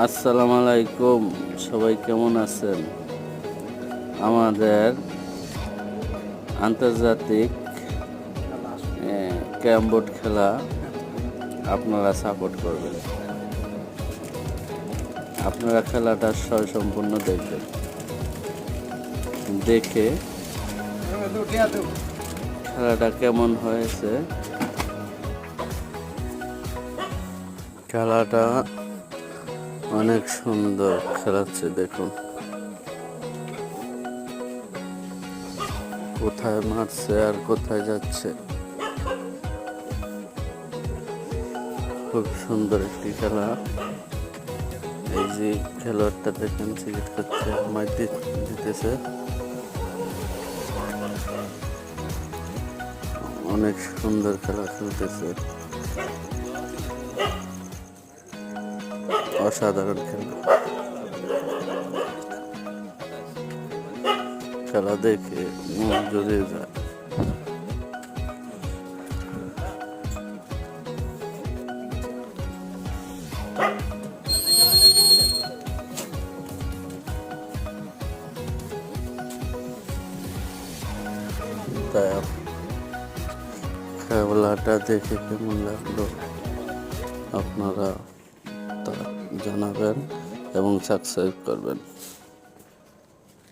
আসসালামু আলাইকুম, সবাই কেমন আছেন? আমাদের আন্তর্জাতিক ক্যারাম বোর্ড খেলা আপনারা সাপোর্ট করবেন। আপনারা খেলাটা সম্পূর্ণ দেখবেন, দেখে খেলাটা কেমন হয়েছে, খেলাটা অনেক সুন্দর খেলাচ্ছে। দেখুন কোথায় মারছে আর কোথায় যাচ্ছে। খুব সুন্দর একটি খেলা। এই যে খেলোয়াড়টা দেখেন সিলেক্ট করছে, মাইক দিতেছে। অনেক সুন্দর খেলা খেলতেছে, অসাধারণ খেলা। খেলা দেখে মন জুড়িয়ে যায়। তাই খেলাটা দেখে কেমন লাগলো আপনারা তা জানাবেন এবং সাবস্ক্রাইব করবেন।